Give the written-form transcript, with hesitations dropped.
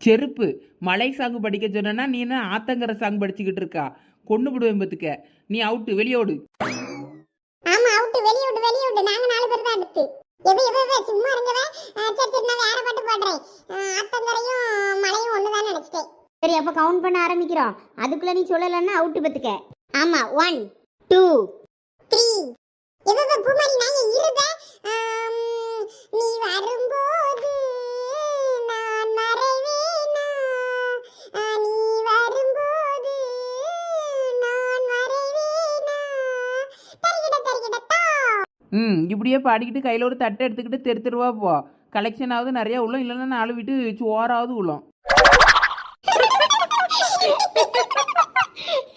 செருப்பு மலை சாங்கு படிக்க சொன்னா நீ என்ன ஆத்தங்கர சாங் படிச்சுக்கிட்டு இருக்கா? கொண்டு விடுவேன் பத்துக்க. நீ அவுட்டு, வெளியோடு. ஆமா அவுட், வெளிய விடு வெளிய விடு. நாங்க 4 பேர் தான் அடுத்து. சும்மா இருங்கவே. சரி சரி நான் வேற பாட்டு பாடுறேன். ஆத்தங்கரையும் மலையும் ஒண்ணுதான் நினைச்சிட்டேன். சரி அப்ப கவுண்ட் பண்ண ஆரம்பிக்கிறோம். அதுக்குள்ள நீ சொல்லலன்னா அவுட் பத்துக்க. ஆமா 1 2 3. பூமாரி நான் இருத. நீ வரும்போது நான் மறைவேனா? நீ வரும்போது நான் மறைவேனா? தரிகிட தரிகிடத்தா. இப்படியே பாடிக்கிட்டு கையில் ஒரு தட்டை எடுத்துக்கிட்டு தெரு தெருவா போ. கலெக்ஷன் ஆகுது நிறையா உள்ளோம், இல்லைன்னா 4 வீட்டு சோறாவது உள்ளோம்.